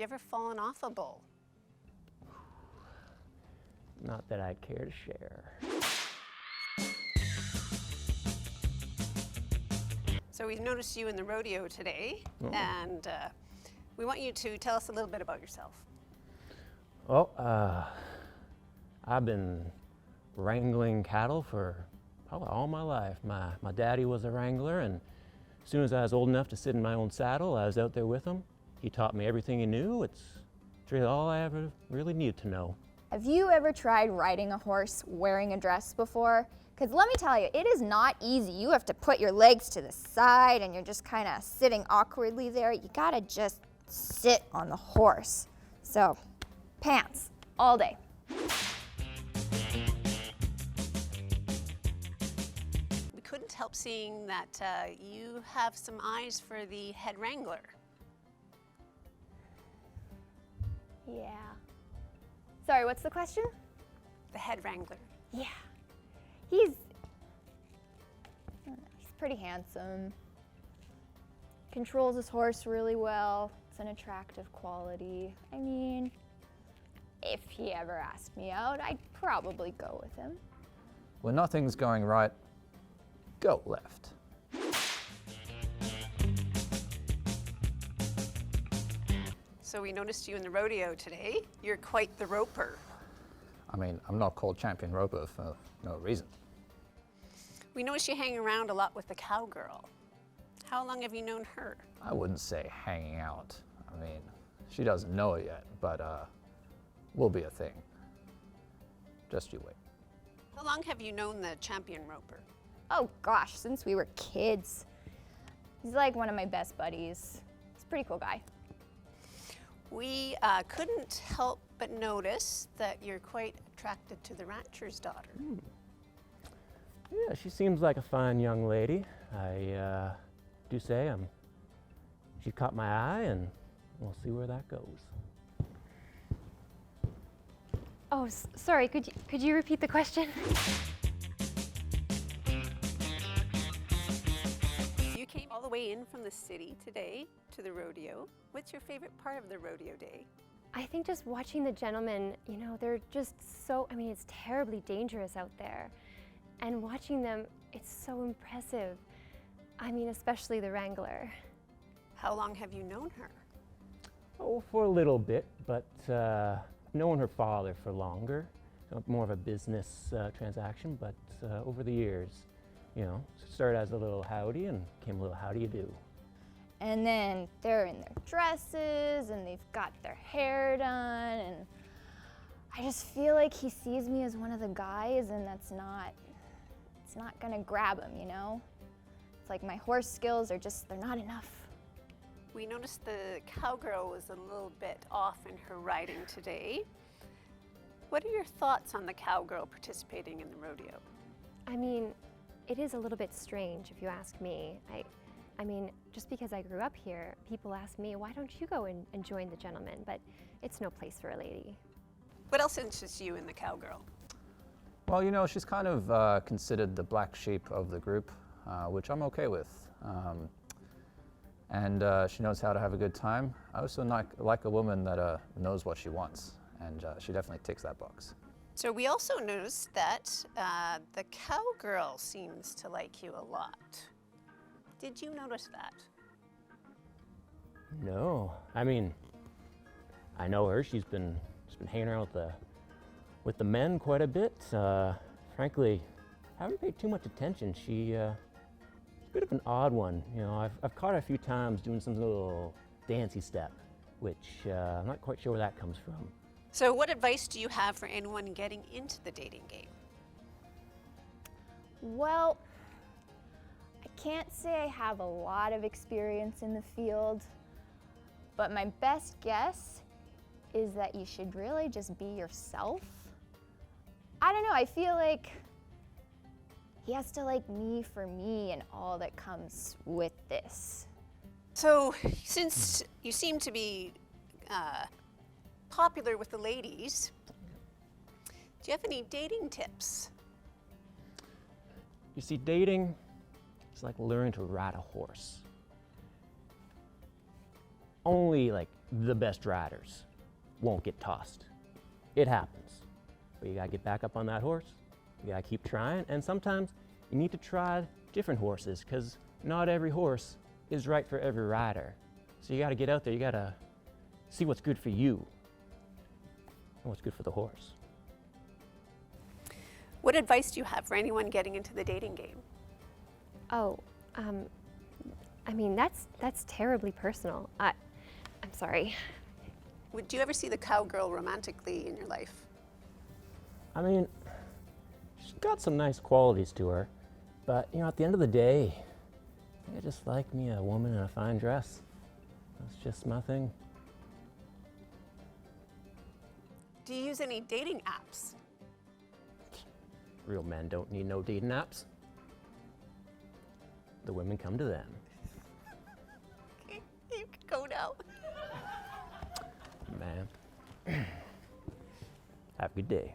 you ever fallen off a bull? Not that I'd care to share. So we noticed you in the rodeo today, and we want you to tell us a little bit about yourself. Well, I've been wrangling cattle for probably all my life. My daddy was a wrangler, and as soon as I was old enough to sit in my own saddle, I was out there with him. He taught me everything he knew. It's really all I ever really needed to know. Have you ever tried riding a horse wearing a dress before? Because let me tell you, it is not easy. You have to put your legs to the side and you're just kind of sitting awkwardly there. You gotta just sit on the horse. So, pants, all day. We couldn't help seeing that you have some eyes for the Head Wrangler. Yeah. Sorry, what's the question? The Head Wrangler. Yeah. He's pretty handsome. Controls his horse really well. It's an attractive quality. I mean, if he ever asked me out, I'd probably go with him. When nothing's going right, go left. So we noticed you in the rodeo today. You're quite the roper. I mean, I'm not called champion roper for no reason. We noticed you hang around a lot with the Cowgirl. How long have you known her? I wouldn't say hanging out. I mean, she doesn't know it yet, but will be a thing. Just you wait. How long have you known the champion roper? Oh gosh, since we were kids. He's like one of my best buddies. He's a pretty cool guy. We couldn't help but notice that you're quite attracted to the rancher's daughter. Yeah, she seems like a fine young lady. I do say she caught my eye, and we'll see where that goes. Oh, sorry, could you repeat the question? You came all the way in from the city today to the rodeo. What's your favorite part of the rodeo day? I think just watching the gentlemen, you know, they're just so, I mean, it's terribly dangerous out there. And watching them, it's so impressive. I mean, especially the Wrangler. How long have you known her? Oh, for a little bit, but I've known her father for longer. More of a business transaction, but over the years, you know, started as a little howdy and became a little howdy-you-do. And then they're in their dresses and they've got their hair done, and I just feel like he sees me as one of the guys, and it's not gonna grab him, you know? It's like my horse skills are just, they're not enough. We noticed the Cowgirl was a little bit off in her riding today. What are your thoughts on the Cowgirl participating in the rodeo? I mean, it is a little bit strange if you ask me. I mean, just because I grew up here, people ask me, why don't you go and join the gentlemen? But it's no place for a lady. What else interests you in the Cowgirl? Well, you know, she's kind of considered the black sheep of the group, which I'm okay with. And she knows how to have a good time. I also like a woman that knows what she wants, and she definitely ticks that box. So we also noticed that the Cowgirl seems to like you a lot. Did you notice that? No, I mean, I know her. She's been hanging around with the men quite a bit. Frankly, haven't paid too much attention. She's a bit of an odd one. You know, I've caught her a few times doing some little dancey step, which I'm not quite sure where that comes from. So what advice do you have for anyone getting into the dating game? Well, I can't say I have a lot of experience in the field, but my best guess is that you should really just be yourself. I don't know, I feel like he has to like me for me and all that comes with this. So since you seem to be popular with the ladies, do you have any dating tips? You see, dating is like learning to ride a horse. Only like the best riders won't get tossed. It happens. But you gotta get back up on that horse. You gotta keep trying, and sometimes you need to try different horses, because not every horse is right for every rider. So you gotta get out there, you gotta see what's good for you and what's good for the horse. What advice do you have for anyone getting into the dating game? Oh, I mean, that's terribly personal. I'm sorry. Do you ever see the cowgirl romantically in your life? I mean, she's got some nice qualities to her, but you know, at the end of the day, I just like me a woman in a fine dress. That's just my thing. Do you use any dating apps? Real men don't need no dating apps. The women come to them. Okay, you can go now. Man. Have a good day.